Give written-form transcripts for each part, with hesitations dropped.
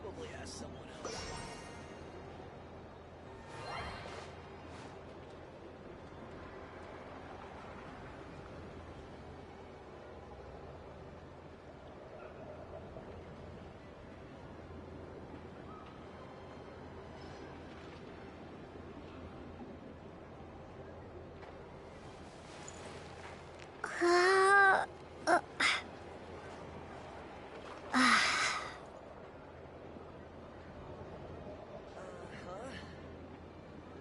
probably ask someone else.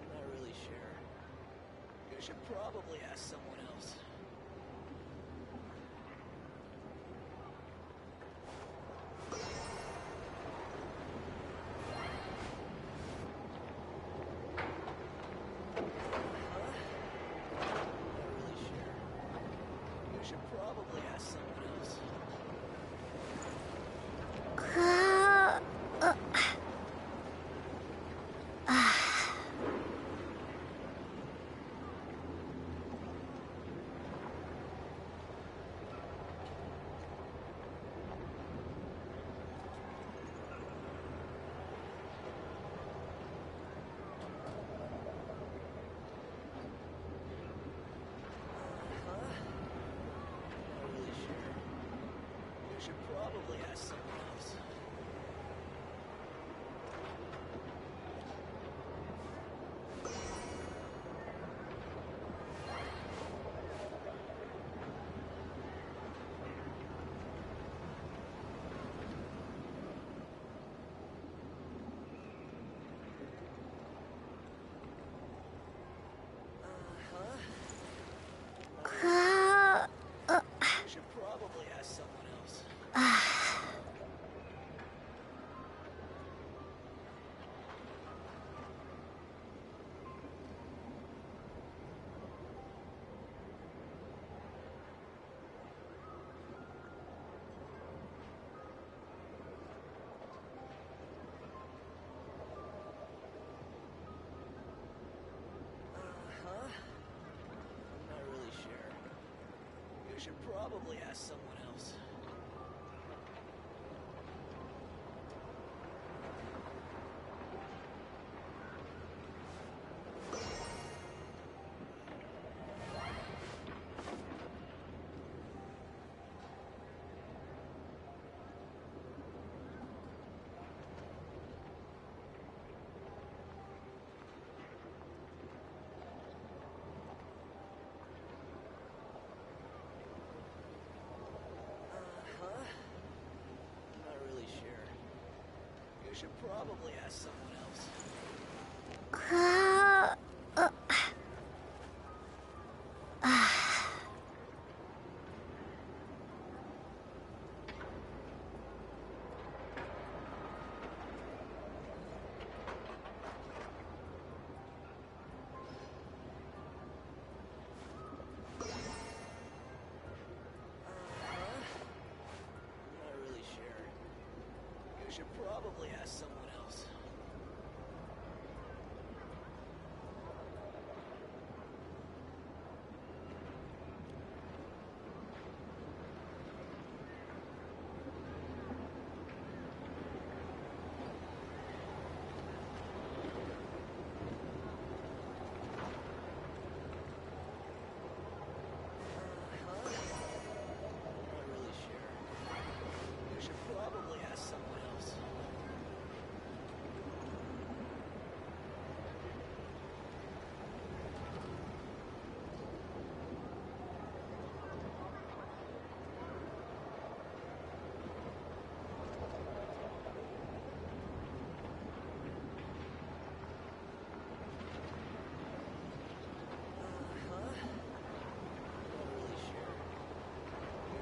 Not really sure. You should probably ask someone else. Probably ask someone else. Probably ask someone else. You should probably ask someone else. I'm not really sure. You should probably ask someone else. Should probably ask someone else. Should probably ask someone else. Not really sure. You should probably ask someone else.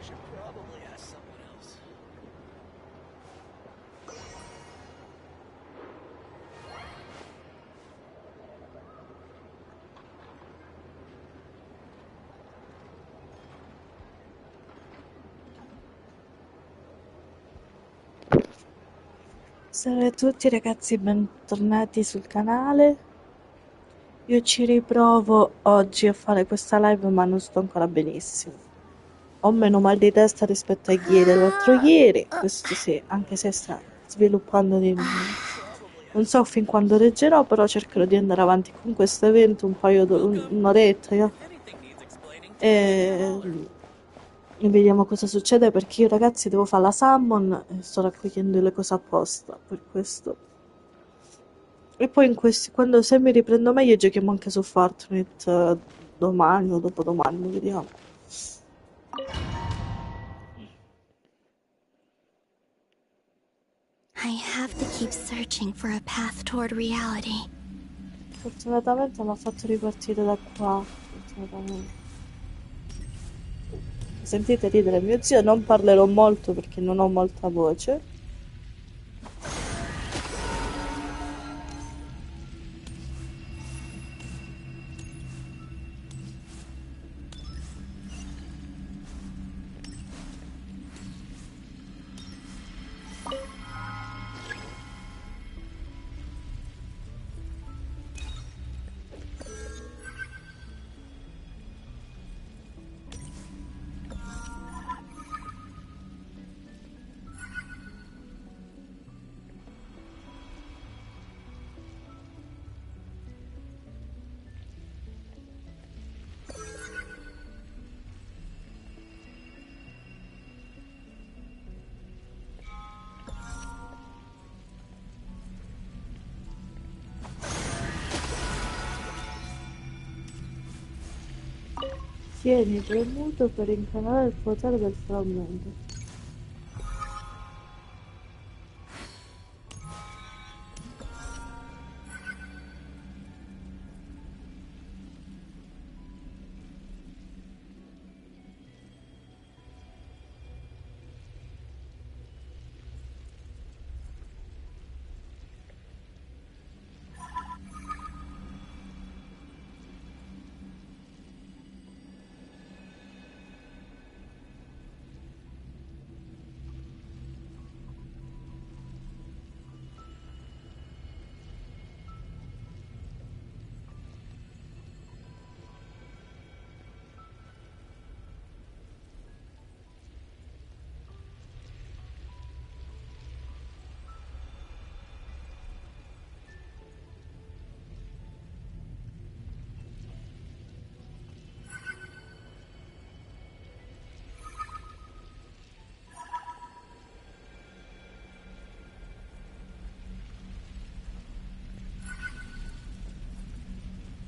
Should probably ask someone else. Salve a tutti ragazzi, bentornati sul canale. Io ci riprovo oggi a fare questa live ma non sto ancora benissimo. Ho meno mal di testa rispetto a ieri e l'altro ieri, questo sì, anche se è strano. sviluppando di... Non so fin quando reggerò, però cercherò di andare avanti con questo evento un paio un'oretta, If anything needs explaining, e vediamo cosa succede, perché io ragazzi devo fare la summon e sto raccogliendo le cose apposta per questo. E poi quando se mi riprendo meglio giochiamo anche su Fortnite domani o dopodomani, vediamo. I have to keep searching for a path toward reality. Fortunatamente mi ha fatto ripartire da qua. Fortunatamente. Sentite ridere mio zio, non parlerò molto perché non ho molta voce. Tieni premuto per incanalare il potere del frammento.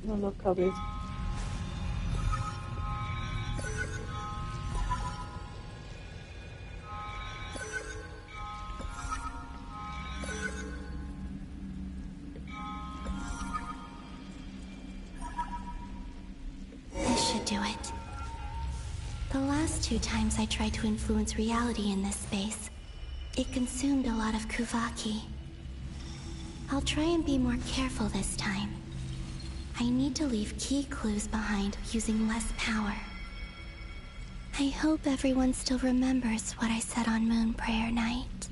Non l'ho capito. This should do it. The last 2 times I tried to influence reality in this space, it consumed a lot of Kuvaki. I'll try and be more careful this time. I need to leave key clues behind using less power. I hope everyone still remembers what I said on Moon Prayer Night.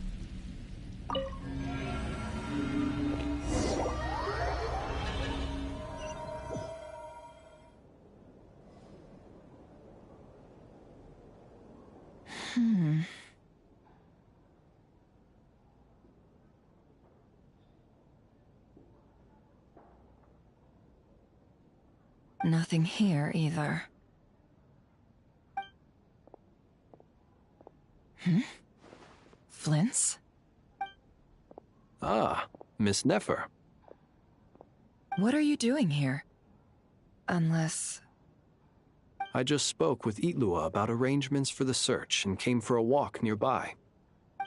Nothing here either. Flints? Ah, Miss Nefer. What are you doing here? Unless... I just spoke with Itlua about arrangements for the search and came for a walk nearby.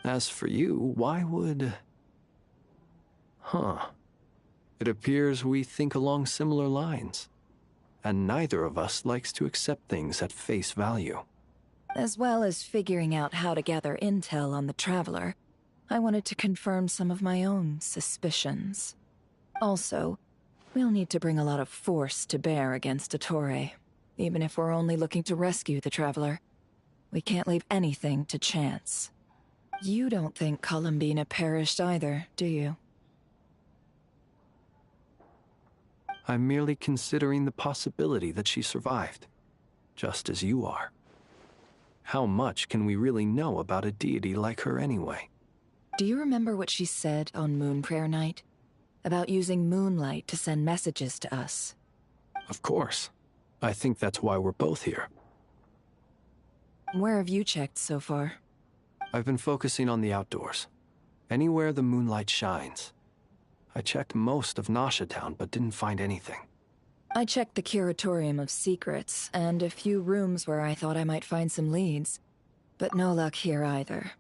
As for you, why would... Huh. It appears we think along similar lines. And neither of us likes to accept things at face value. As well as figuring out how to gather intel on the Traveler, I wanted to confirm some of my own suspicions. Also, we'll need to bring a lot of force to bear against Ettore, even if we're only looking to rescue the Traveler. We can't leave anything to chance. You don't think Columbina perished either, do you? I'm merely considering the possibility that she survived, just as you are. How much can we really know about a deity like her anyway? Do you remember what she said on Moon Prayer Night? About using moonlight to send messages to us? Of course. I think that's why we're both here. Where have you checked so far? I've been focusing on the outdoors. Anywhere the moonlight shines. I checked most of Nasha Town, but didn't find anything. I checked the Curatorium of Secrets, and a few rooms where I thought I might find some leads. But no luck here either.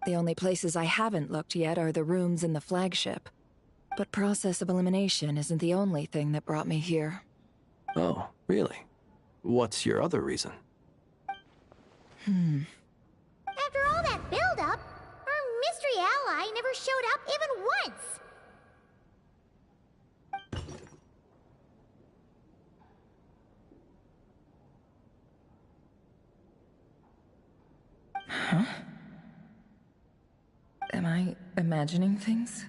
The only places I haven't looked yet are the rooms in the flagship. But process of elimination isn't the only thing that brought me here. Oh, really? What's your other reason? After all that build-up, our mystery ally never showed up even once! I imagining things?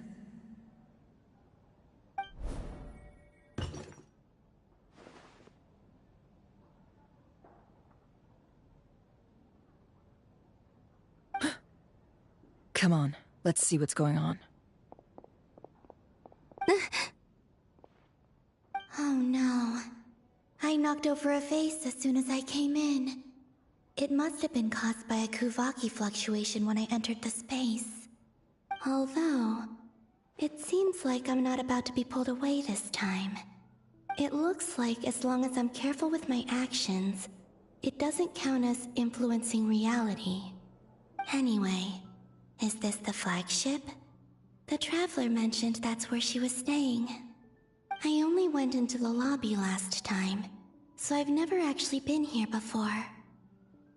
Come on, let's see what's going on. Oh no. I knocked over a vase as soon as I came in. It must have been caused by a Kuvaki fluctuation when I entered the space. Although, it seems like I'm not about to be pulled away this time. It looks like as long as I'm careful with my actions, it doesn't count as influencing reality. Anyway, is this the flagship? The Traveler mentioned that's where she was staying. I only went into the lobby last time, so I've never actually been here before.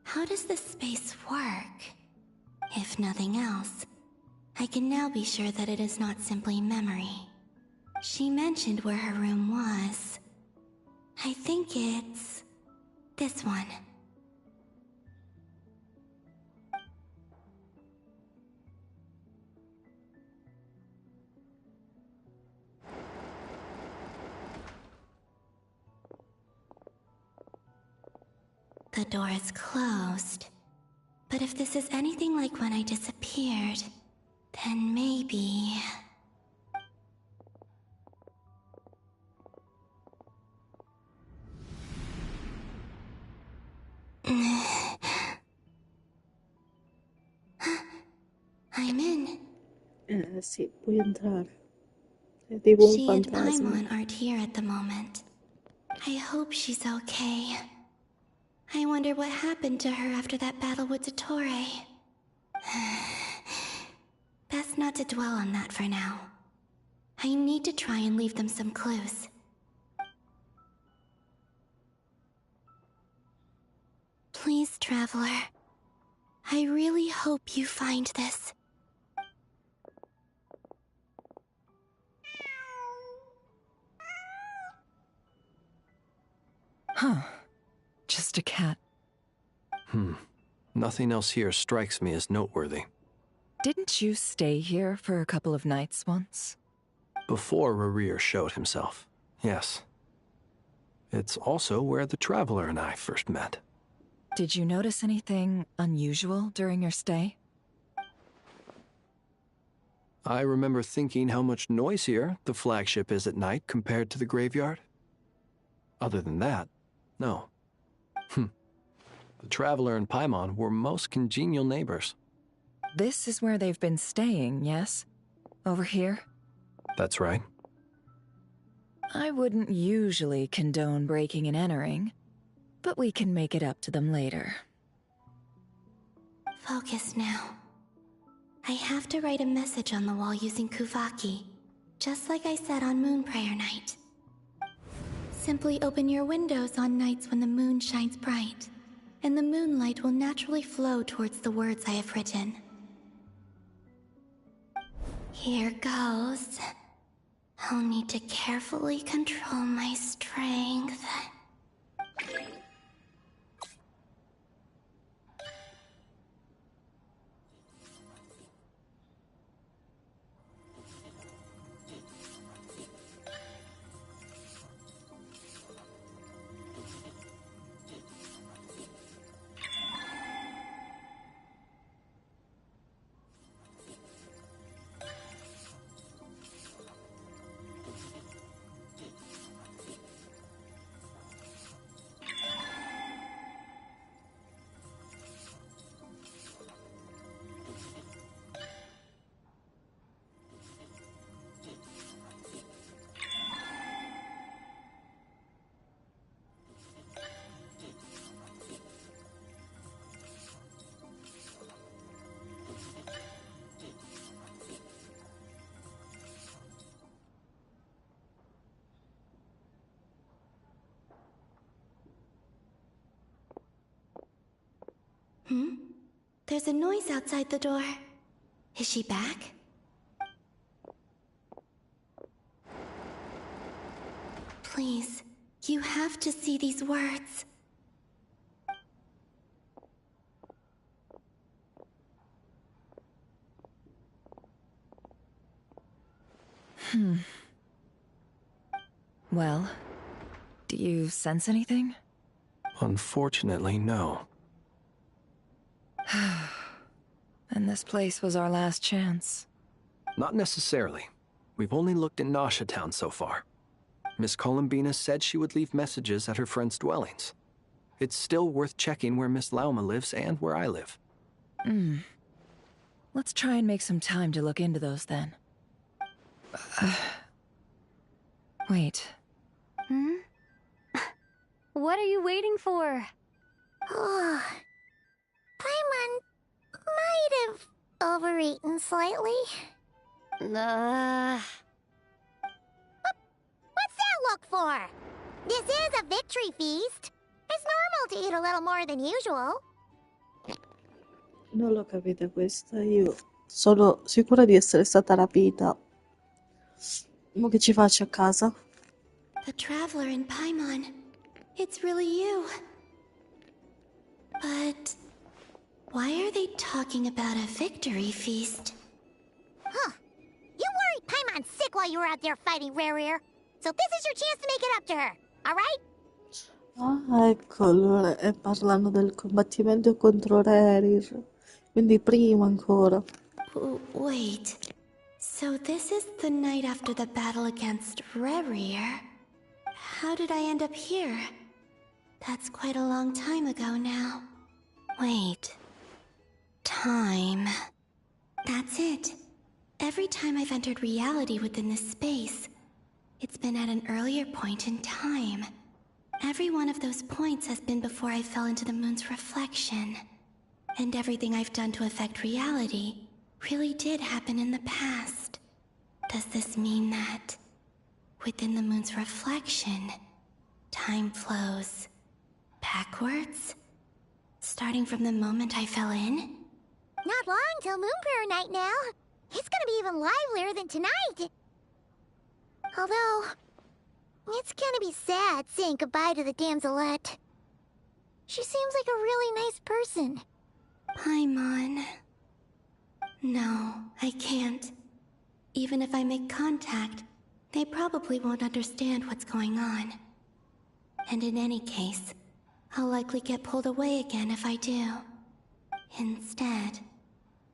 How does this space work? If nothing else, I can now be sure that it is not simply memory. She mentioned where her room was. I think it's this one. The door is closed. But if this is anything like when I disappeared, then maybe... I'm in. Sì, puoi entrare. È tipo un She and fantasma. Paimon aren't here at the moment. I hope she's okay. I wonder what happened to her after that battle with Dottore. Best not to dwell on that for now. I need to try and leave them some clues. Please, Traveler. I really hope you find this. Huh. Just a cat. Nothing else here strikes me as noteworthy. Didn't you stay here for a couple of nights once? Before Rerir showed himself, yes. It's also where the Traveler and I first met. Did you notice anything unusual during your stay? I remember thinking how much noisier the flagship is at night compared to the graveyard. Other than that, no. The Traveler and Paimon were most congenial neighbors. This is where they've been staying, yes? Over here? That's right. I wouldn't usually condone breaking and entering, but we can make it up to them later. Focus now. I have to write a message on the wall using Kuvaki, just like I said on Moon Prayer Night. Simply open your windows on nights when the moon shines bright, and the moonlight will naturally flow towards the words I have written. Here goes. I'll need to carefully control my strength. There's a noise outside the door. Is she back? Please, you have to see these words. Well, do you sense anything? Unfortunately, no. And this place was our last chance. Not necessarily. We've only looked in Nasha Town so far. Miss Columbina said she would leave messages at her friends' dwellings. It's still worth checking where Miss Lauma lives and where I live. Let's try and make some time to look into those then. Wait. What are you waiting for? Oh, Paimon might have overeaten slightly. Uh, What's that look for? This is a victory feast. It's normal to eat a little more than usual. Non lo capite questa, io sono sicura di essere stata rapita. Mo che ci faccio a casa? The traveler in Paimon. It's really you. But why are they talking about a victory feast? Huh. You worried Paimon sick while you were out there fighting Rare. So this is your chance to make it up to her, alright? Ah, ecco, allora parlano del combattimento contro Rerir. Quindi prima ancora. Wait. So this is the night after the battle against Rare. How did I end up here? That's quite a long time ago now. Wait. Time. That's it. Every time I've entered reality within this space, it's been at an earlier point in time. Every one of those points has been before I fell into the moon's reflection. And everything I've done to affect reality really did happen in the past. Does this mean that within the moon's reflection, time flows backwards? Starting from the moment I fell in? Not long till Moon Prayer Night now. It's gonna be even livelier than tonight. Although, it's gonna be sad saying goodbye to the damselette. She seems like a really nice person. Paimon. No, I can't. Even if I make contact, they probably won't understand what's going on. And in any case, I'll likely get pulled away again if I do. Instead,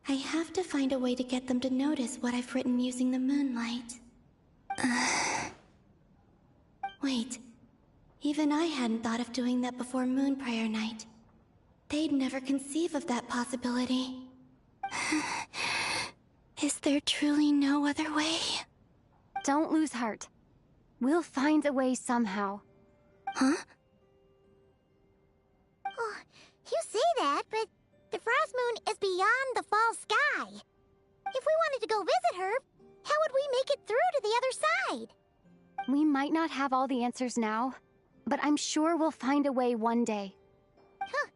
I have to find a way to get them to notice what I've written using the moonlight. Wait, even I hadn't thought of doing that before Moon Prayer Night. They'd never conceive of that possibility. Is there truly no other way? don't lose heart. We'll find a way somehow. Huh? Oh, you say that, but the Frost Moon is beyond the fall sky. If we wanted to go visit her, how would we make it through to the other side? We might not have all the answers now, but I'm sure we'll find a way one day. Huh.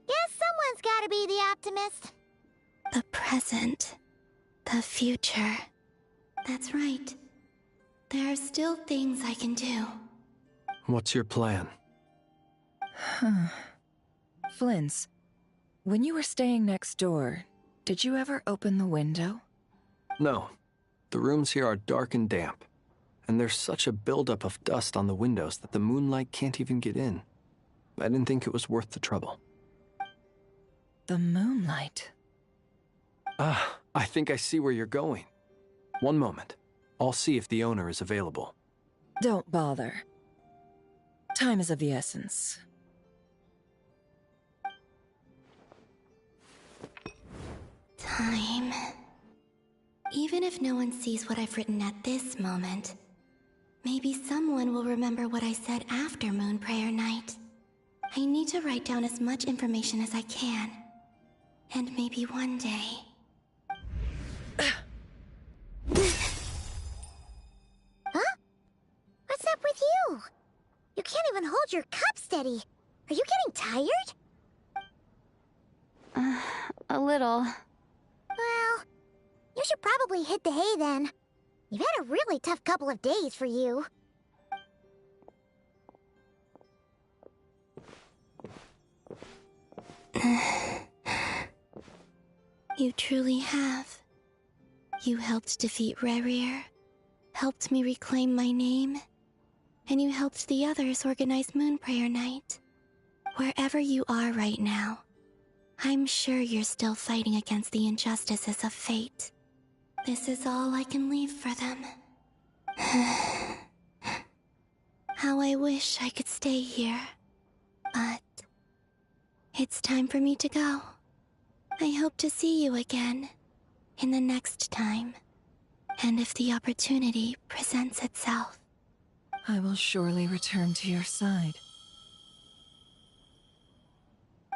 Guess someone's gotta be the optimist. The present. The future. That's right. There are still things I can do. What's your plan? Flint's, when you were staying next door, did you ever open the window? No. The rooms here are dark and damp. And there's such a buildup of dust on the windows that the moonlight can't even get in. I didn't think it was worth the trouble. The moonlight. Ah, I think I see where you're going. One moment. I'll see if the owner is available. Don't bother. Time is of the essence. Time. Even if no one sees what I've written at this moment, maybe someone will remember what I said after Moon Prayer Night. I need to write down as much information as I can. And maybe one day... Huh? What's up with you? You can't even hold your cup steady. Are you getting tired? A little. Well, you should probably hit the hay then. You've had a really tough couple of days for you. You truly have. You helped defeat Rerir, helped me reclaim my name, and you helped the others organize Moon Prayer Night. Wherever you are right now, I'm sure you're still fighting against the injustices of fate. This is all I can leave for them. How I wish I could stay here. But it's time for me to go. I hope to see you again in the next time. And if the opportunity presents itself. I will surely return to your side.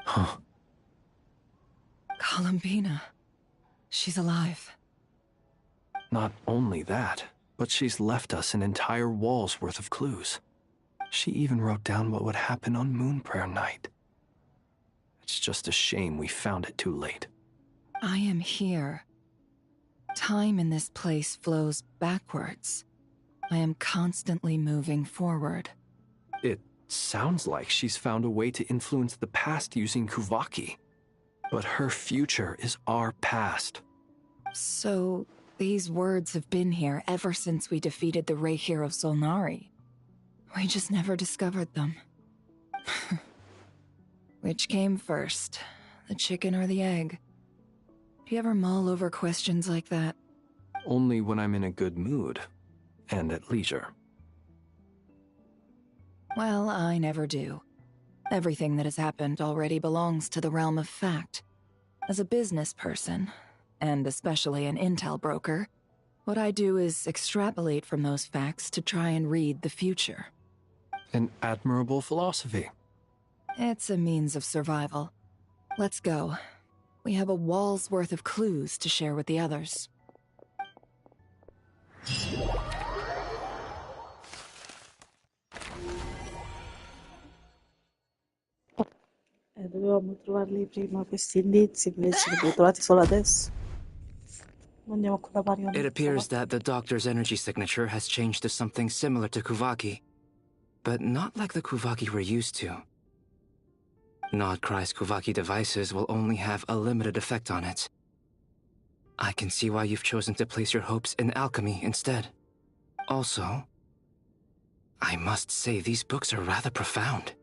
Huh. Columbina. She's alive. Not only that, but she's left us an entire wall's worth of clues. She even wrote down what would happen on Moon Prayer Night. It's just a shame we found it too late. I am here. Time in this place flows backwards. I am constantly moving forward. It sounds like she's found a way to influence the past using Kuvaki. But her future is our past. So, these words have been here ever since we defeated the Ray Hero Solnari. We just never discovered them. Which came first, the chicken or the egg? Do you ever mull over questions like that? Only when I'm in a good mood, and at leisure. Well, I never do. Everything that has happened already belongs to the realm of fact. As a business person, and especially an intel broker, what I do is extrapolate from those facts to try and read the future. An admirable philosophy. It's a means of survival. Let's go. We have a wall's worth of clues to share with the others. Dovevamo trovarli prima questi indizi, invece li abbiamo trovati solo adesso. Andiamo con la marionetta. It appears that the doctor's energy signature has changed to something similar to Kuvaki, but not like the Kuvaki we're used to. Nodcry's Kuvaki devices will only have a limited effect on it. I can see why you've chosen to place your hopes in alchemy instead. Also, I must say these books are rather profound.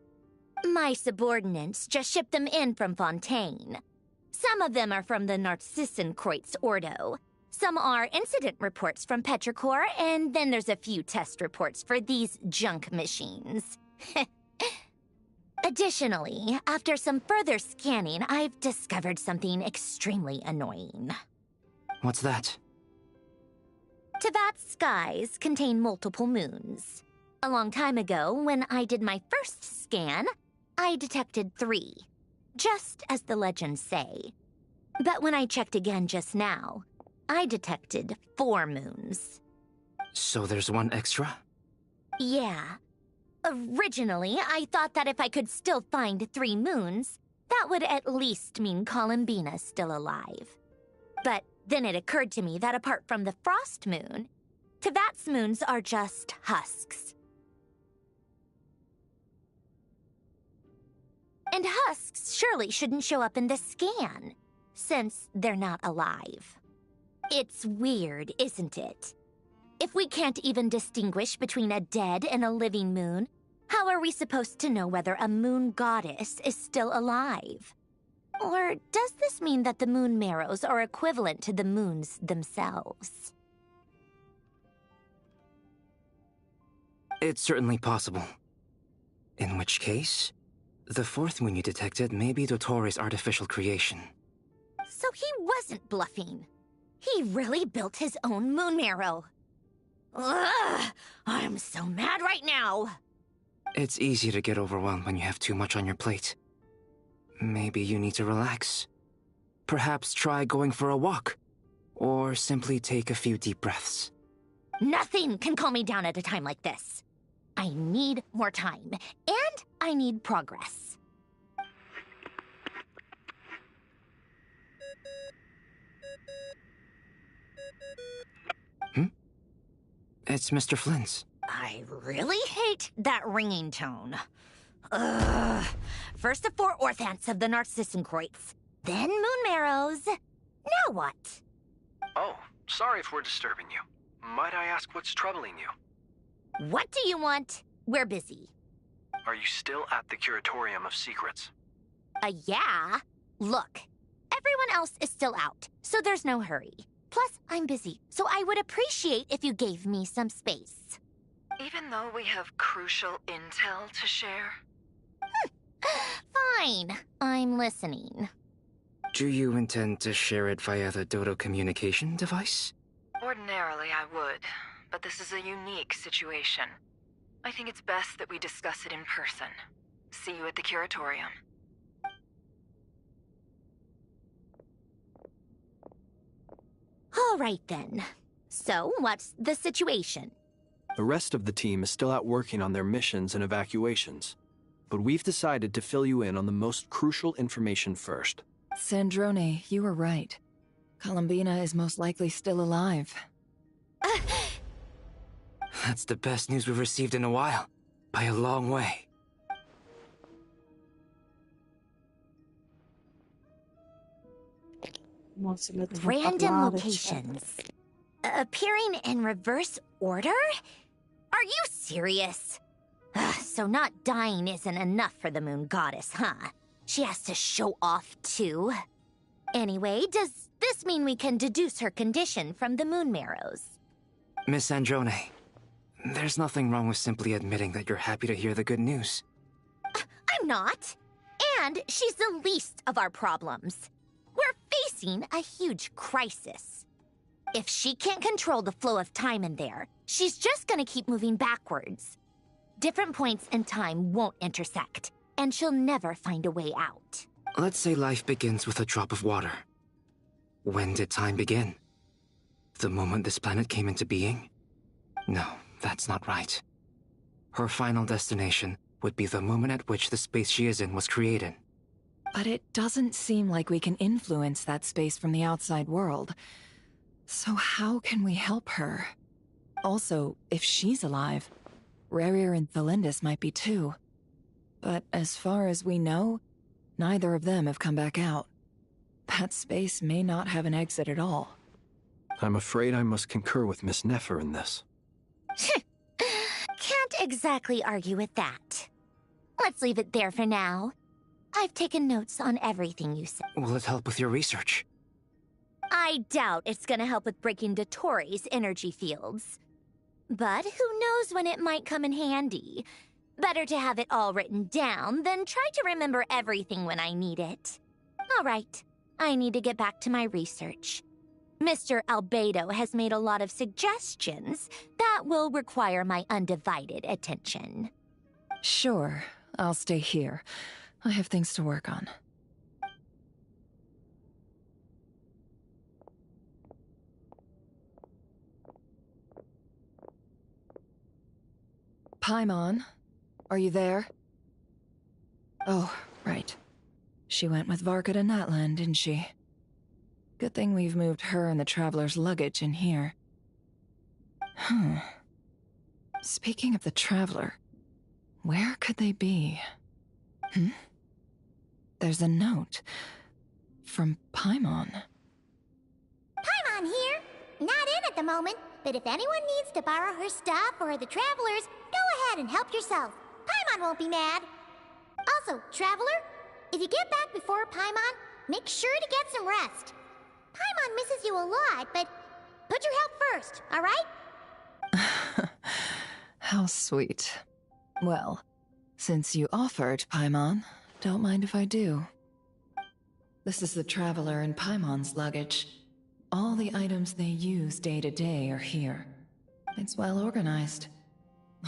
My subordinates just shipped them in from Fontaine. Some of them are from the Narcissenkreuz Ordo. Some are incident reports from Petrichor, and then there's a few test reports for these junk machines. Additionally, after some further scanning, I've discovered something extremely annoying. What's that? Teyvat's skies contain multiple moons. A long time ago, when I did my first scan, I detected 3, just as the legends say. But when I checked again just now, I detected 4 moons. So there's one extra? Yeah. Originally, I thought that if I could still find 3 moons, that would at least mean Columbina's still alive. But then it occurred to me that apart from the frost moon, Teyvat's moons are just husks. And husks surely shouldn't show up in the scan, since they're not alive. It's weird, isn't it? If we can't even distinguish between a dead and a living moon, how are we supposed to know whether a moon goddess is still alive? Or does this mean that the moon marrows are equivalent to the moons themselves? It's certainly possible. In which case, the 4th moon you detected may be Dottore artificial creation. So he wasn't bluffing. He really built his own moon marrow. Ugh! I'm so mad right now! It's easy to get overwhelmed when you have too much on your plate. Maybe you need to relax. Perhaps try going for a walk. Or simply take a few deep breaths. Nothing can calm me down at a time like this. I need more time, and I need progress. It's Mr. Flynn's. I really hate that ringing tone. Ugh. First the 4 orthants of the Narcissenkreuz, then moon marrows. Now what? Oh, sorry if we're disturbing you. Might I ask what's troubling you? What do you want? We're busy. Are you still at the Curatorium of Secrets? Yeah. Look, everyone else is still out, so there's no hurry. Plus, I'm busy, so I would appreciate if you gave me some space. Even though we have crucial intel to share? Fine. I'm listening. Do you intend to share it via the Dodo communication device? Ordinarily, I would, but this is a unique situation. I think it's best that we discuss it in person. See you at the Curatorium. All right, then. So, what's the situation? The rest of the team is still out working on their missions and evacuations, but we've decided to fill you in on the most crucial information first. Sandrone, you were right. Columbina is most likely still alive. That's the best news we've received in a while. By a long way. Mo si mettono a Random parlare, locations. Appearing in reverse order? Are you serious? So not dying isn't enough for the moon goddess, huh? She has to show off too. Anyway, does this mean we can deduce her condition from the moon marrows? Miss Androne, there's nothing wrong with simply admitting that you're happy to hear the good news. I'm not. And she's the least of our problems. We're facing a huge crisis. If she can't control the flow of time in there, she's just gonna keep moving backwards. Different points in time won't intersect, and she'll never find a way out. Let's say life begins with a drop of water. When did time begin? The moment this planet came into being? No, that's not right. Her final destination would be the moment at which the space she is in was created. But it doesn't seem like we can influence that space from the outside world. So how can we help her? Also, if she's alive, Rerir and Thalindis might be too. But as far as we know, neither of them have come back out. That space may not have an exit at all. I'm afraid I must concur with Miss Nefer in this. Can't exactly argue with that. Let's leave it there for now. I've taken notes on everything you said. Will it help with your research? I doubt it's gonna help with breaking Dotori's energy fields. But who knows when it might come in handy. Better to have it all written down than try to remember everything when I need it. All right, I need to get back to my research. Mr. Albedo has made a lot of suggestions that will require my undivided attention. Sure, I'll stay here. I have things to work on. Paimon, are you there? Oh, right. She went with Varka to Natlan, didn't she? Good thing we've moved her and the Traveler's luggage in here. Speaking of the Traveler, where could they be? There's a note from Paimon. Paimon here. Not in at the moment, but if anyone needs to borrow her stuff or the Travelers, go ahead and help yourself. Paimon won't be mad. Also, Traveler, if you get back before Paimon, make sure to get some rest. Paimon misses you a lot, but put your help first, all right? How sweet. Well, since you offered, Paimon, don't mind if I do. This is the Traveler and Paimon's luggage. All the items they use day to day are here. It's well organized.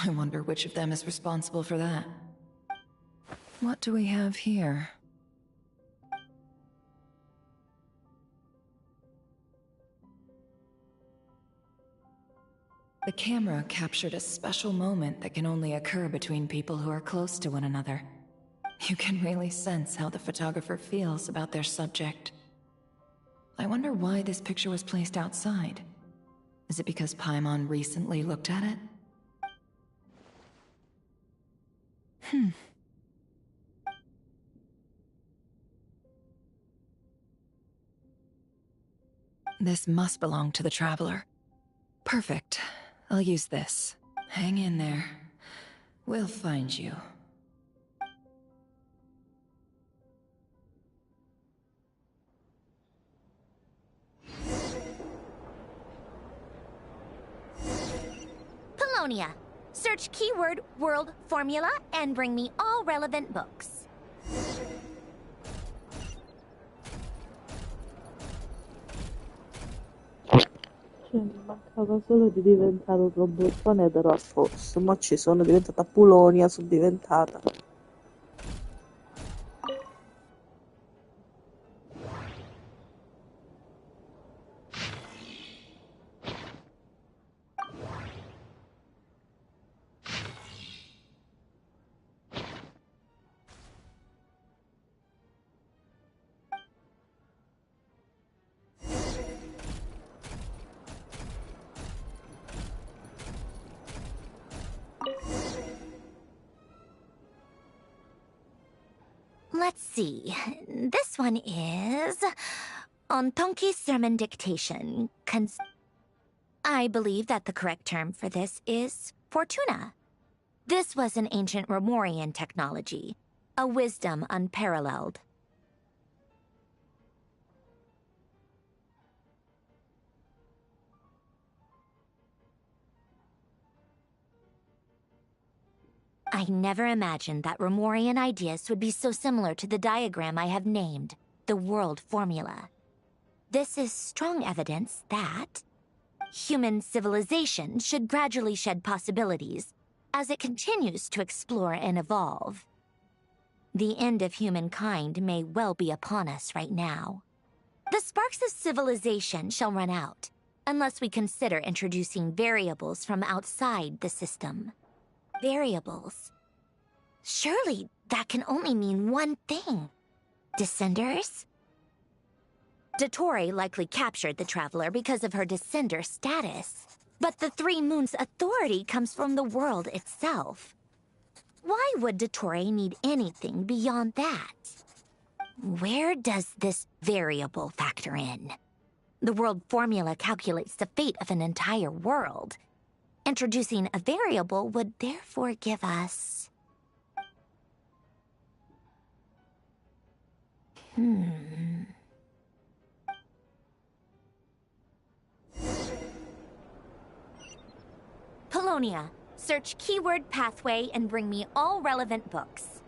I wonder which of them is responsible for that. What do we have here? The camera captured a special moment that can only occur between people who are close to one another. You can really sense how the photographer feels about their subject. I wonder why this picture was placed outside. Is it because Paimon recently looked at it? This must belong to the Traveler. Perfect. I'll use this. Hang in there. We'll find you. Polonia. Search keyword world formula and bring me all relevant books. Cioè, mi mancava solo di diventare un robottone ed ero a posto. Ma ci sono diventata Polonia, sono diventata. Let's see. This one is Ontonki sermon dictation. I believe that the correct term for this is Fortuna. This was an ancient Romorian technology, a wisdom unparalleled. I never imagined that Romorian ideas would be so similar to the diagram I have named, the world formula. This is strong evidence that human civilization should gradually shed possibilities as it continues to explore and evolve. The end of humankind may well be upon us right now. The sparks of civilization shall run out, unless we consider introducing variables from outside the system. Variables. Surely that can only mean one thing. Descenders? Dottore likely captured the Traveler because of her descender status. But the Three Moons' authority comes from the world itself. Why would Dottore need anything beyond that? Where does this variable factor in? The world formula calculates the fate of an entire world. Introducing a variable would therefore give us... Polonia, search keyword pathway and bring me all relevant books.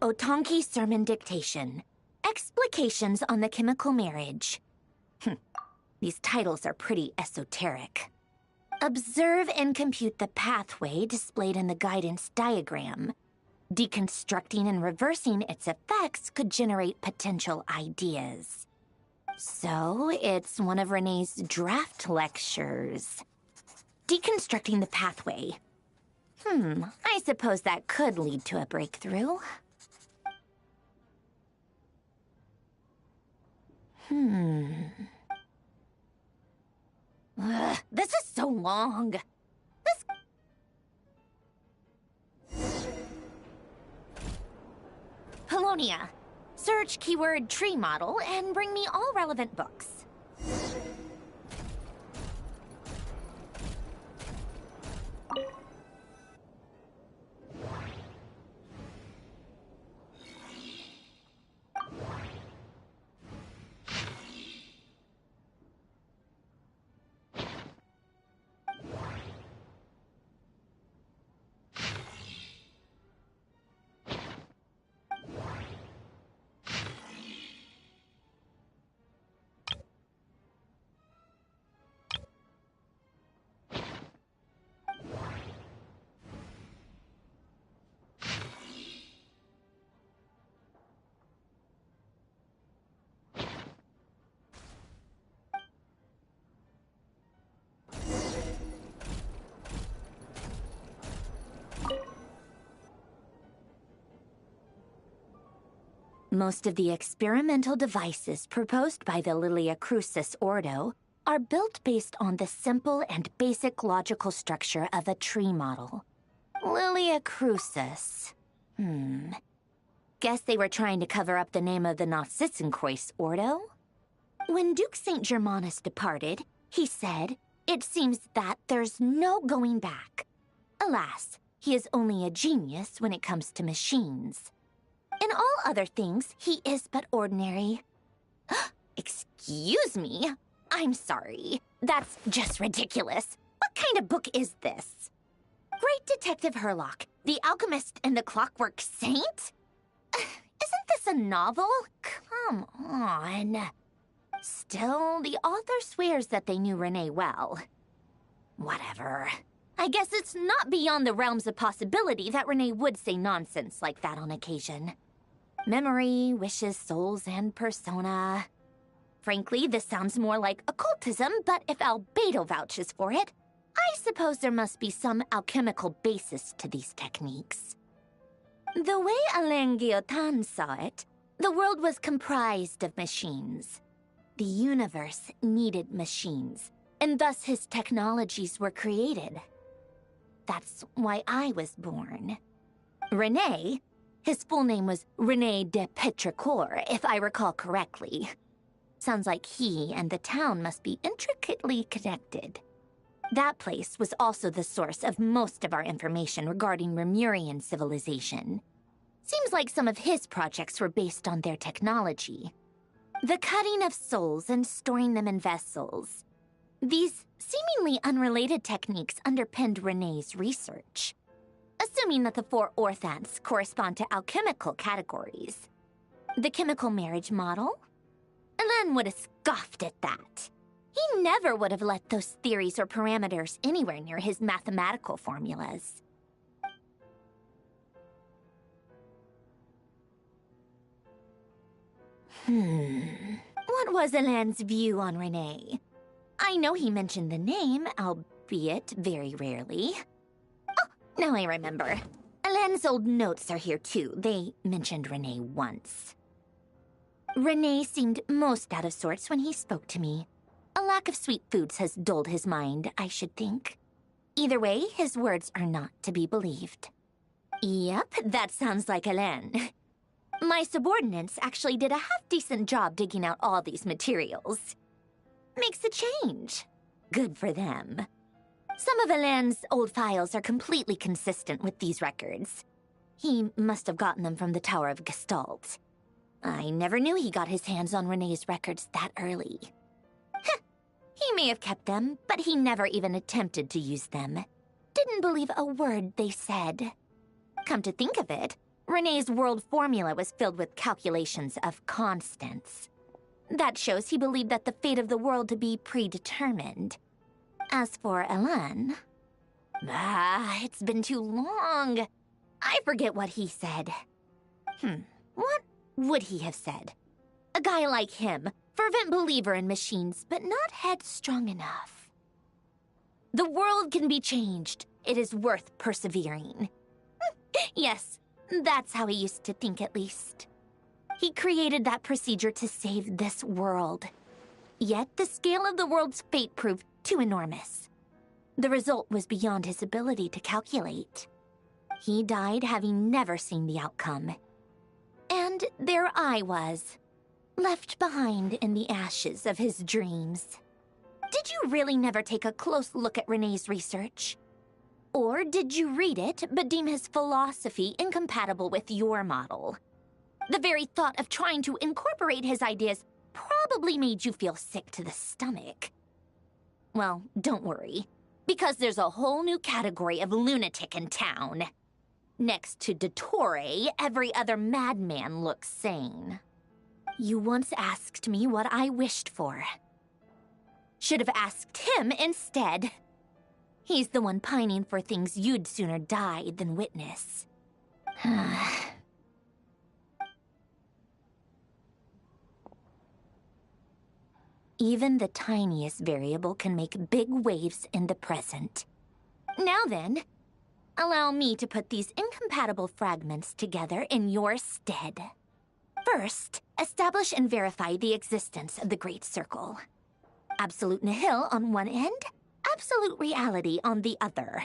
Otonki sermon dictation. Explications on the chemical marriage. These titles are pretty esoteric. Observe and compute the pathway displayed in the guidance diagram. Deconstructing and reversing its effects could generate potential ideas. So, it's one of Renee's draft lectures. Deconstructing the pathway. I suppose that could lead to a breakthrough. This is so long. Polonia, search keyword tree model and bring me all relevant books. Most of the experimental devices proposed by the Lilia Crucis Ordo are built based on the simple and basic logical structure of a tree model. Lilia Crucis. Guess they were trying to cover up the name of the Nautitzenkreuz Ordo? When Duke St. Germanus departed, he said, "It seems that there's no going back." Alas, he is only a genius when it comes to machines. In all other things, he is but ordinary. Excuse me? I'm sorry. That's just ridiculous. What kind of book is this? Great Detective Herlock, the Alchemist and the Clockwork Saint? Isn't this a novel? Come on. Still, the author swears that they knew Renee well. Whatever. I guess it's not beyond the realms of possibility that Renee would say nonsense like that on occasion. Memory, wishes, souls, and persona. Frankly, this sounds more like occultism, but if Albedo vouches for it, I suppose there must be some alchemical basis to these techniques. The way Alain Guillotin saw it, the world was comprised of machines. The universe needed machines, and thus his technologies were created. That's why I was born. Renee, his full name was René de Petrichor, if I recall correctly. Sounds like he and the town must be intricately connected. That place was also the source of most of our information regarding Remurian civilization. Seems like some of his projects were based on their technology. The cutting of souls and storing them in vessels. These seemingly unrelated techniques underpinned René's research. Assuming that the 4 orthants correspond to alchemical categories. The chemical marriage model? Alain would have scoffed at that. He never would have let those theories or parameters anywhere near his mathematical formulas. What was Alain's view on Renee? I know he mentioned the name, albeit very rarely. Oh, now I remember. Alain's old notes are here too. They mentioned Renee once. Renee seemed most out of sorts when he spoke to me. A lack of sweet foods has dulled his mind, I should think. Either way, his words are not to be believed. Yep, that sounds like Alain. My subordinates actually did a half-decent job digging out all these materials. Makes a change. Good for them. Some of Alain's old files are completely consistent with these records. He must have gotten them from the Tower of Gestalt. I never knew he got his hands on Renee's records that early. He may have kept them, but he never even attempted to use them. Didn't believe a word they said. Come to think of it, Renee's world formula was filled with calculations of constants. That shows he believed that the fate of the world to be predetermined. As for Alain... it's been too long. I forget what he said. What would he have said? A guy like him, fervent believer in machines, but not headstrong enough. The world can be changed. It is worth persevering. Yes, that's how he used to think at least. He created that procedure to save this world. Yet the scale of the world's fate proved too enormous. The result was beyond his ability to calculate. He died having never seen the outcome. And there I was, left behind in the ashes of his dreams. Did you really never take a close look at Renee's research? Or did you read it, but deem his philosophy incompatible with your model? The very thought of trying to incorporate his ideas probably made you feel sick to the stomach. Well, don't worry, because there's a whole new category of lunatic in town. Next to Dottore, every other madman looks sane. You once asked me what I wished for. Should have asked him instead. He's the one pining for things you'd sooner die than witness. Even the tiniest variable can make big waves in the present. Now then, allow me to put these incompatible fragments together in your stead. First, establish and verify the existence of the Great Circle. Absolute nihil on one end, absolute reality on the other.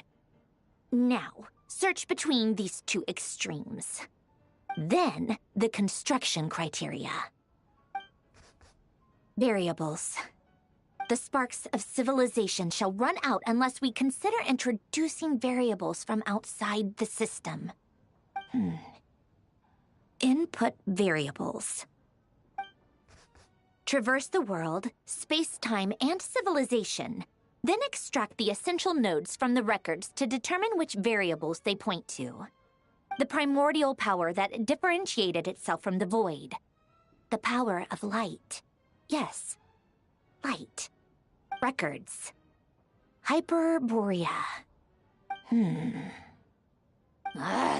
Now, search between these two extremes. Then, the construction criteria. Variables. The sparks of civilization shall run out unless we consider introducing variables from outside the system. Input variables. Traverse the world, space-time, and civilization. Then extract the essential nodes from the records to determine which variables they point to. The primordial power that differentiated itself from the void. The power of light. Yes, light. Records. Hyperborea.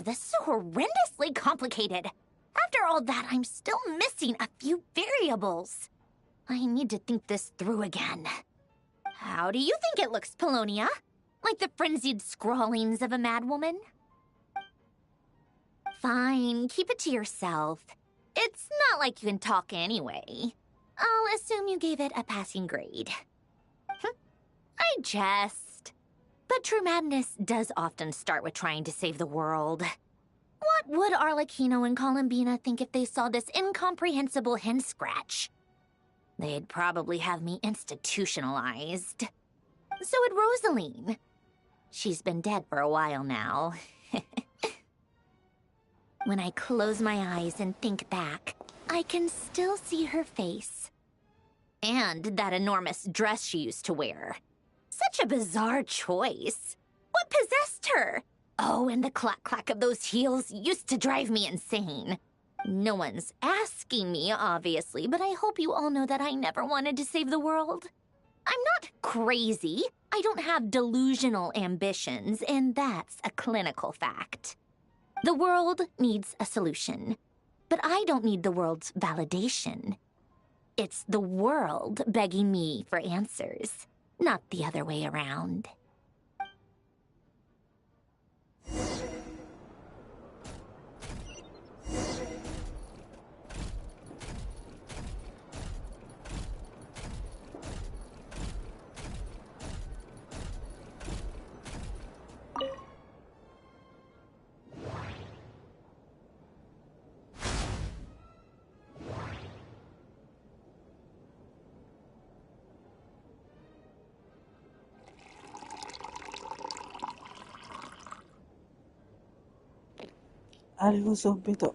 This is horrendously complicated. After all that, I'm still missing a few variables. I need to think this through again. How do you think it looks, Polonia? Like the frenzied scrawlings of a madwoman? Fine, keep it to yourself. It's not like you can talk anyway. I'll assume you gave it a passing grade. I jest. But true madness does often start with trying to save the world. What would Arlecchino and Columbina think if they saw this incomprehensible hen scratch? They'd probably have me institutionalized. So would Rosaline. She's been dead for a while now. When I close my eyes and think back, I can still see her face. And that enormous dress she used to wear. Such a bizarre choice. What possessed her? Oh, and the clack-clack of those heels used to drive me insane. No one's asking me, obviously, but I hope you all know that I never wanted to save the world. I'm not crazy. I don't have delusional ambitions, and that's a clinical fact. The world needs a solution, but I don't need the world's validation. It's the world begging me for answers, not the other way around. Arrivo subito.